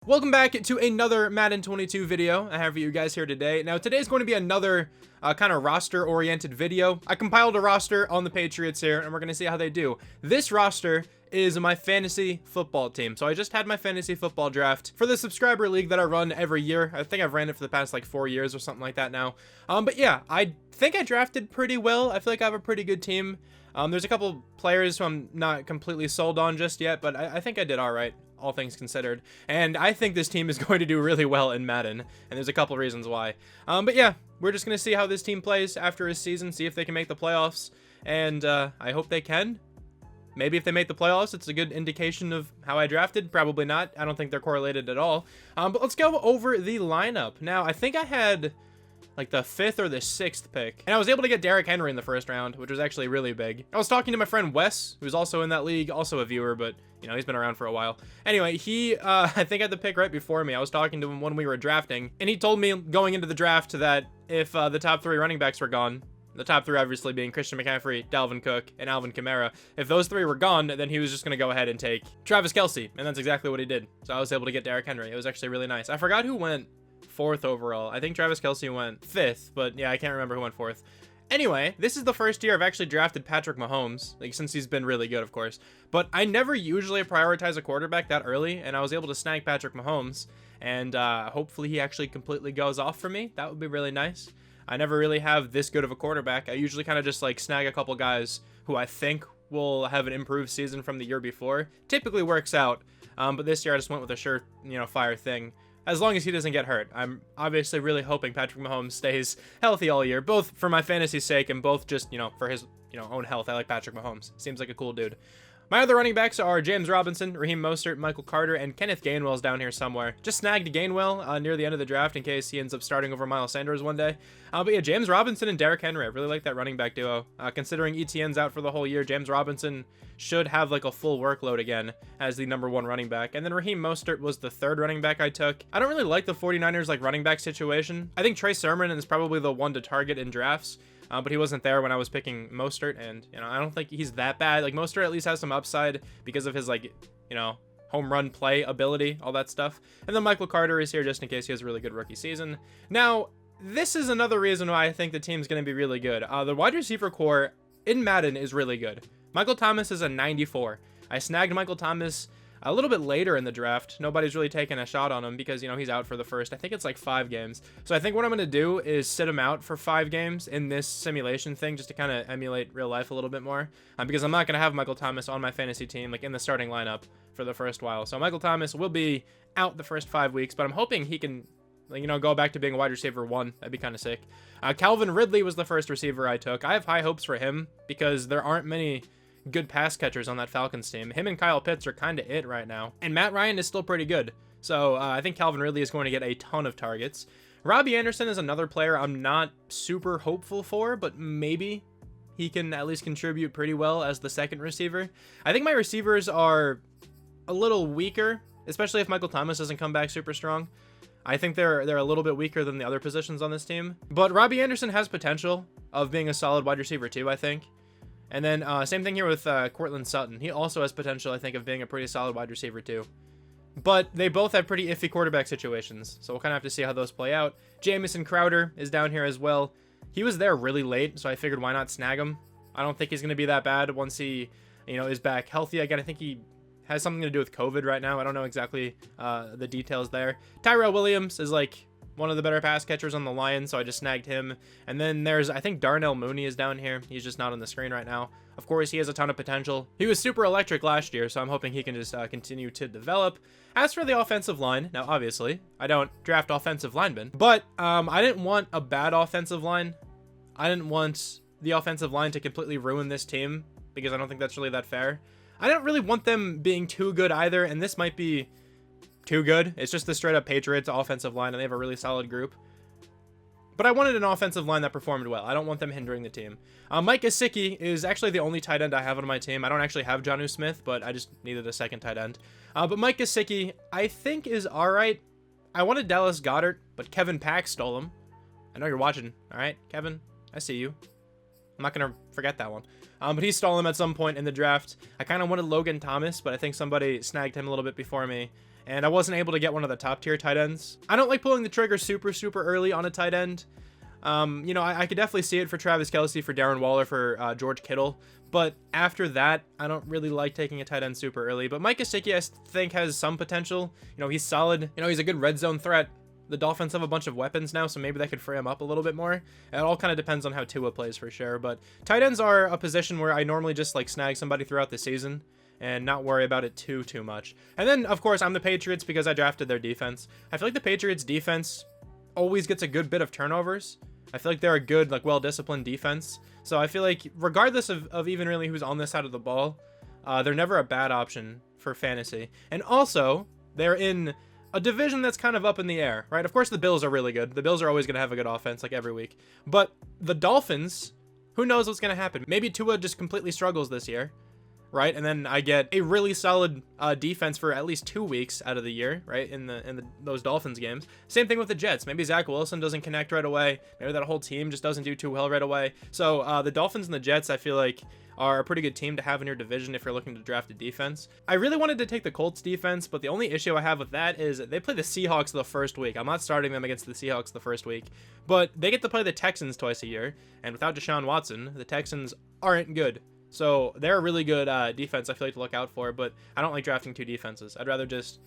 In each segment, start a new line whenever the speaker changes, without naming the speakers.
Welcome back to another Madden 22 video I have for you guys here today. Now today's going to be another kind of roster oriented video. I compiled a roster on the Patriots here and we're going to see how they do. This roster is my fantasy football team. So I just had my fantasy football draft for the subscriber league that I run every year. I think I've ran it for the past like 4 years or something like that now. But yeah, I think I drafted pretty well. I feel like I have a pretty good team. There's a couple players who I'm not completely sold on just yet, but I think I did all right, all things considered. And I think this team is going to do really well in Madden, and there's a couple reasons why. But yeah, we're just going to see how this team plays after a season, see if they can make the playoffs, and I hope they can. Maybe if they make the playoffs, it's a good indication of how I drafted. Probably not. I don't think they're correlated at all. But let's go over the lineup. Now, I think I had like the 5th or the 6th pick, and I was able to get Derrick Henry in the first round, which was actually really big. I was talking to my friend Wes, who's also in that league, also a viewer, but you know, he's been around for a while. Anyway, he I think had the pick right before me. I was talking to him when we were drafting, and he told me going into the draft that if the top 3 running backs were gone, the top 3 obviously being Christian McCaffrey, Dalvin Cook, and Alvin Kamara, if those 3 were gone, then he was just going to go ahead and take Travis Kelce, and that's exactly what he did. So I was able to get Derrick Henry. It was actually really nice. I forgot who went 4th overall. I think Travis Kelce went 5th, but yeah, I can't remember who went 4th. Anyway, this is the first year I've actually drafted Patrick Mahomes, like since he's been really good, of course. But I never usually prioritize a quarterback that early, and I was able to snag Patrick Mahomes, and hopefully he actually completely goes off for me. That would be really nice. I never really have this good of a quarterback. I usually kind of just like snag a couple guys who I think will have an improved season from the year before. Typically works out, but this year I just went with a surefire thing. As long as he doesn't get hurt. I'm obviously really hoping Patrick Mahomes stays healthy all year, both for my fantasy sake and both just, for his, own health. I like Patrick Mahomes. Seems like a cool dude. My other running backs are James Robinson, Raheem Mostert, Michael Carter, and Kenneth Gainwell's down here somewhere. Just snagged Gainwell near the end of the draft in case he ends up starting over Miles Sanders one day. But yeah, James Robinson and Derrick Henry. I really like that running back duo. Considering ETN's out for the whole year, James Robinson should have like a full workload again as the #1 running back. And then Raheem Mostert was the 3rd running back I took. I don't really like the 49ers like running back situation. I think Trey Sermon is probably the one to target in drafts. But he wasn't there when I was picking Mostert, and I don't think he's that bad. Like Mostert at least has some upside because of his home run play ability, all that stuff. And then Michael Carter is here just in case he has a really good rookie season. Now, this is another reason why I think the team's going to be really good. The wide receiver core in Madden is really good. Michael Thomas is a 94. I snagged Michael Thomas a little bit later in the draft. Nobody's really taken a shot on him because, he's out for the first, I think it's like 5 games. So I think what I'm going to do is sit him out for 5 games in this simulation thing just to kind of emulate real life a little bit more. Because I'm not going to have Michael Thomas on my fantasy team, like in the starting lineup for the first while. So Michael Thomas will be out the first 5 weeks, but I'm hoping he can, go back to being a wide receiver 1. That'd be kind of sick. Calvin Ridley was the first receiver I took. I have high hopes for him because there aren't many good pass catchers on that Falcons team. Him and Kyle Pitts are kind of it right now. And Matt Ryan is still pretty good. So I think Calvin Ridley is going to get a ton of targets. Robbie Anderson is another player I'm not super hopeful for, but maybe he can at least contribute pretty well as the 2nd receiver. I think my receivers are a little weaker, especially if Michael Thomas doesn't come back super strong. I think they're a little bit weaker than the other positions on this team. But Robbie Anderson has potential of being a solid wide receiver too, I think. And then same thing here with Courtland Sutton. He also has potential, I think, of being a pretty solid wide receiver too. But they both have pretty iffy quarterback situations, so we'll kind of have to see how those play out. Jamison Crowder is down here as well. He was there really late, so I figured why not snag him. I don't think he's going to be that bad once he, is back healthy again. I think he has something to do with COVID right now. I don't know exactly the details there. Tyrell Williams is like one of the better pass catchers on the Lions, so I just snagged him. And then there's, I think Darnell Mooney is down here. He's just not on the screen right now. Of course, he has a ton of potential. He was super electric last year, so I'm hoping he can just continue to develop. As for the offensive line, now obviously, I don't draft offensive linemen, but I didn't want a bad offensive line. I didn't want the offensive line to completely ruin this team because I don't think that's really that fair. I don't really want them being too good either, and this might be too good. It's just the straight up Patriots offensive line, and they have a really solid group. But I wanted an offensive line that performed well. I don't want them hindering the team. Mike Gesicki is actually the only tight end I have on my team. I don't actually have Jonnu Smith, but I just needed a 2nd tight end. But Mike Gesicki, I think, is all right. I wanted Dallas Goedert, but Kevin Pack stole him. I know you're watching. All right, Kevin, I see you. I'm not going to forget that one. But he stole him at some point in the draft. I kind of wanted Logan Thomas, but I think somebody snagged him a little bit before me. and I wasn't able to get one of the top tier tight ends. I don't like pulling the trigger super early on a tight end. You know, I could definitely see it for Travis Kelce, for Darren Waller, for George Kittle. But after that, I don't really like taking a tight end super early. But Mike Gesicki, I think, has some potential. You know, he's solid. You know, he's a good red zone threat. The Dolphins have a bunch of weapons now, so maybe that could free him up a little bit more. It all kind of depends on how Tua plays for sure. But tight ends are a position where I normally just like snag somebody throughout the season and not worry about it too much. And then, of course, I'm the Patriots because I drafted their defense. I feel like the Patriots defense always gets a good bit of turnovers. I feel like they're a good, like, well-disciplined defense. So I feel like regardless of even really who's on this side of the ball, they're never a bad option for fantasy. And also, they're in a division that's kind of up in the air, right? Of course, the Bills are really good. The Bills are always going to have a good offense, like every week. But the Dolphins, who knows what's going to happen? Maybe Tua just completely struggles this year, right? And then I get a really solid defense for at least 2 weeks out of the year, right? In those Dolphins games. Same thing with the Jets. Maybe Zach Wilson doesn't connect right away. Maybe that whole team just doesn't do too well right away. So the Dolphins and the Jets, I feel like, are a pretty good team to have in your division if you're looking to draft a defense. I really wanted to take the Colts defense, but the only issue I have with that is they play the Seahawks the first week. I'm not starting them against the Seahawks the first week, but they get to play the Texans twice a year, and without Deshaun Watson, the Texans aren't good. So they're a really good defense I feel like to look out for, but I don't like drafting 2 defenses. I'd rather just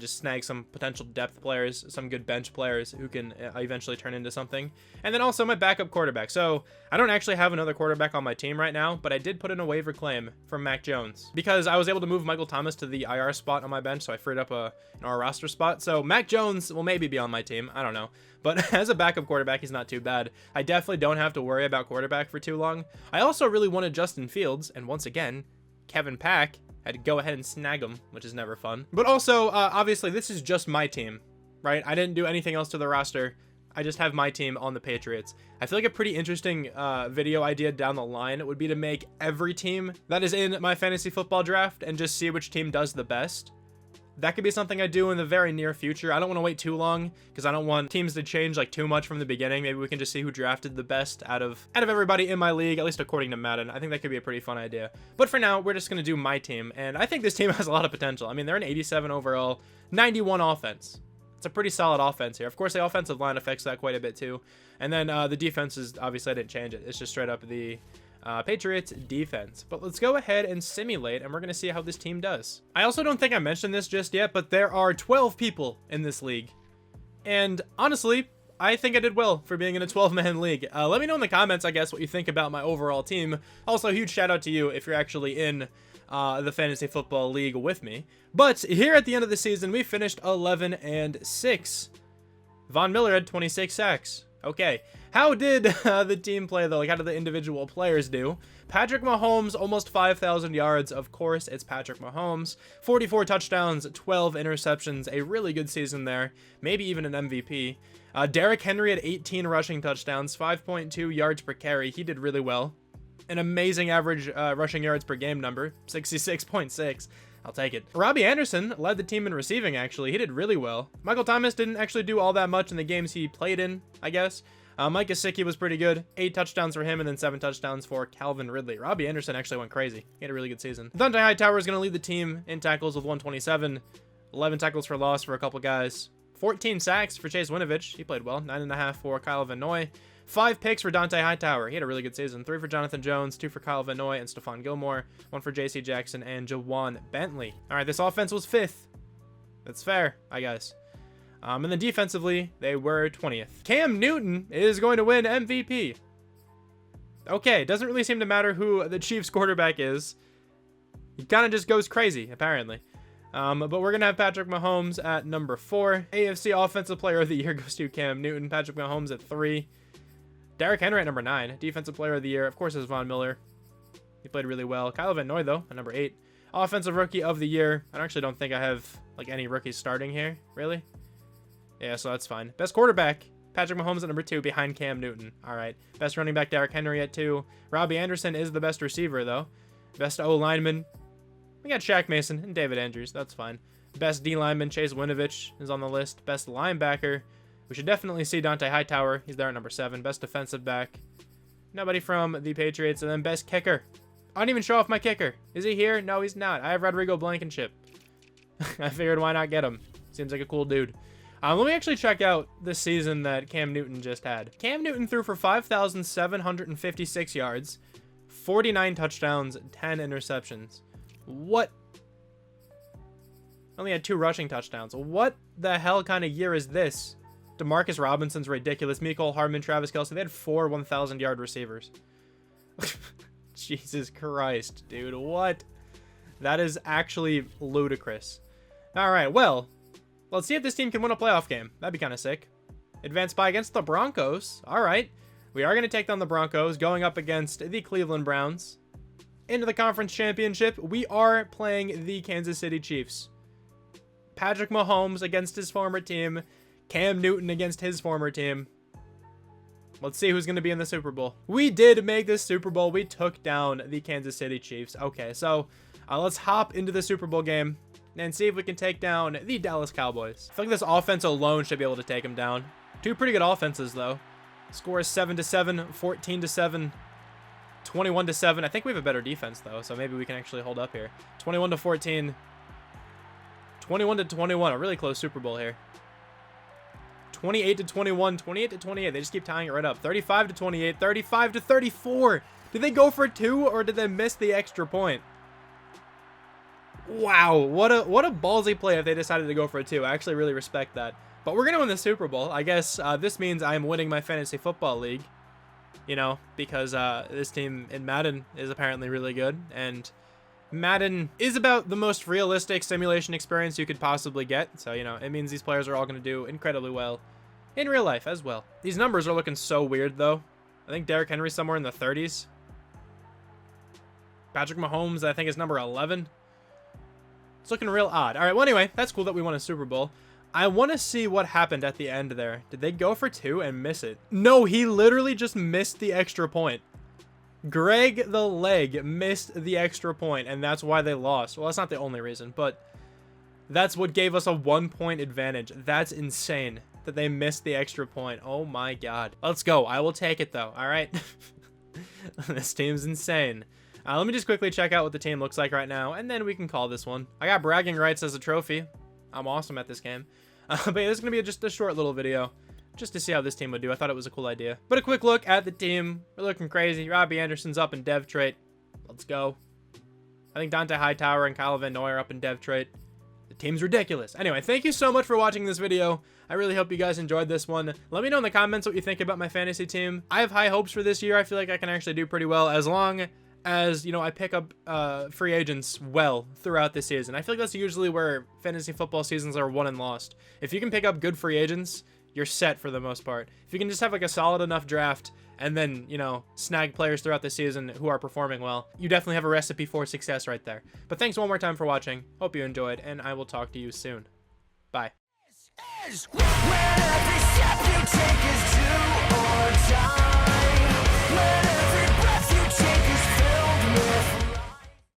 snag some potential depth players, some good bench players who can eventually turn into something. And then also my backup quarterback. So I don't actually have another quarterback on my team right now, but I did put in a waiver claim for Mac Jones because I was able to move Michael Thomas to the IR spot on my bench, so I freed up a roster spot. So Mac Jones will maybe be on my team. I don't know. But as a backup quarterback, he's not too bad. I definitely don't have to worry about quarterback for too long. I also really wanted Justin Fields, and once again, Kevin Pack had to go ahead and snag him, which is never fun. But also, obviously, this is just my team, right? I didn't do anything else to the roster. I just have my team on the Patriots. I feel like a pretty interesting video idea down the line would be to make every team that is in my fantasy football draft and just see which team does the best. That could be something I do in the very near future. I don't want to wait too long because I don't want teams to change like too much from the beginning. Maybe we can just see who drafted the best out of everybody in my league, at least according to Madden. I think that could be a pretty fun idea. But for now, we're just going to do my team, and I think this team has a lot of potential. I mean, they're an 87 overall, 91 offense. It's a pretty solid offense here. Of course, the offensive line affects that quite a bit too. And then the defense is, obviously I didn't change it. It's just straight up the Patriots defense. But let's go ahead and simulate, and we're going to see how this team does. I also don't think I mentioned this just yet, but there are 12 people in this league. And honestly, I think I did well for being in a 12-man league. Let me know in the comments, I guess, what you think about my overall team. Also, a huge shout out to you if you're actually in the fantasy football league with me. But here at the end of the season, we finished 11-6. Von Miller had 26 sacks. Okay, how did the team play though? Like, how did the individual players do? Patrick Mahomes, almost 5,000 yards. Of course, it's Patrick Mahomes. 44 touchdowns, 12 interceptions. A really good season there. Maybe even an MVP. Derrick Henry had 18 rushing touchdowns, 5.2 yards per carry. He did really well. An amazing average rushing yards per game number, 66.6. I'll take it. Robbie Anderson led the team in receiving, actually. He did really well. Michael Thomas didn't actually do all that much in the games he played in, I guess. Mike Gesicki was pretty good. 8 touchdowns for him and then 7 touchdowns for Calvin Ridley. Robbie Anderson actually went crazy. He had a really good season. Dante Hightower is going to lead the team in tackles with 127. 11 tackles for loss for a couple guys. 14 sacks for Chase Winovich. He played well. 9.5 for Kyle Van Noy. 5 picks for Dante Hightower. He had a really good season. 3 for Jonathan Jones, 2 for Kyle Van Noy and Stephon Gilmore, 1 for JC Jackson and Jawan Bentley. All right, this offense was 5th. That's fair, I guess. And then defensively, they were 20th. Cam Newton is going to win MVP. Okay, it doesn't really seem to matter who the Chiefs quarterback is. He kind of just goes crazy, apparently. But we're going to have Patrick Mahomes at number 4. AFC Offensive Player of the Year goes to Cam Newton. Patrick Mahomes at 3. Derrick Henry at number 9. Defensive Player of the Year, of course, is Von Miller. He played really well. Kyle Van Noy, though, at number 8. Offensive Rookie of the Year. I actually don't think I have like any rookies starting here, really. Yeah, so that's fine. Best quarterback, Patrick Mahomes at number 2 behind Cam Newton. All right. Best running back, Derrick Henry at 2. Robbie Anderson is the best receiver, though. Best O-lineman, we got Shaq Mason and David Andrews. That's fine. Best D-lineman, Chase Winovich is on the list. Best linebacker, we should definitely see Dante Hightower. He's there at number 7. Best defensive back, nobody from the Patriots. And then best kicker. I didn't even show off my kicker. Is he here? No, he's not. I have Rodrigo Blankenship. I figured why not get him. Seems like a cool dude. Let me actually check out the season that Cam Newton just had. Cam Newton threw for 5,756 yards, 49 touchdowns, 10 interceptions. What? Only had 2 rushing touchdowns. What the hell kind of year is this? Demarcus Robinson's ridiculous. Mecole Hardman, Travis Kelce. They had 4 1,000-yard receivers. Jesus Christ, dude. What? That is actually ludicrous. All right, well, let's see if this team can win a playoff game. That'd be kind of sick. Advanced by against the Broncos. All right. We are going to take down the Broncos, going up against the Cleveland Browns. Into the conference championship, we are playing the Kansas City Chiefs. Patrick Mahomes against his former team. Cam Newton against his former team. Let's see who's going to be in the Super Bowl. We did make this Super Bowl. We took down the Kansas City Chiefs. Okay, so let's hop into the Super Bowl game and see if we can take down the Dallas Cowboys. I feel like this offense alone should be able to take them down. 2 pretty good offenses, though. Score is 7-7, 14-7, 21-7. I think we have a better defense, though, so maybe we can actually hold up here. 21-14, 21-21. A really close Super Bowl here. 28-21, 28-28. They just keep tying it right up. 35-28, 35-34. Did they go for 2 or did they miss the extra point? Wow, what a ballsy play if they decided to go for a 2. I actually really respect that. But we're going to win the Super Bowl. I guess this means I'm winning my fantasy football league, you know, because this team in Madden is apparently really good. And Madden is about the most realistic simulation experience you could possibly get. So, you know, it means these players are all going to do incredibly well in real life as well. These numbers are looking so weird, though. I think Derrick Henry's somewhere in the 30s. Patrick Mahomes, I think, is number 11. It's looking real odd. All right, well, anyway, that's cool that we won a Super Bowl. I want to see what happened at the end there. Did they go for 2 and miss it? No, he literally just missed the extra point. Greg the Leg missed the extra point, and that's why they lost. Well, that's not the only reason, but that's what gave us a 1-point advantage. That's insane that they missed the extra point. Oh my God. Let's go. I will take it, though. All right. This team's insane. Let me just quickly check out what the team looks like right now, and then we can call this one. I got bragging rights as a trophy. I'm awesome at this game. But yeah, this is going to be just a short little video, just to see how this team would do. I thought it was a cool idea. But a quick look at the team. We're looking crazy. Robbie Anderson's up in dev trait. Let's go. I think Dante Hightower and Kyle Van Noy are up in dev trait. The team's ridiculous. Anyway, thank you so much for watching this video. I really hope you guys enjoyed this one. Let me know in the comments what you think about my fantasy team. I have high hopes for this year. I feel like I can actually do pretty well as long as, you know, I pick up free agents well throughout the season. I feel like that's usually where fantasy football seasons are won and lost. If you can pick up good free agents, you're set for the most part. If you can just have like a solid enough draft and then, you know, snag players throughout the season who are performing well, you definitely have a recipe for success right there. But thanks one more time for watching. Hope you enjoyed, and I will talk to you soon. Bye.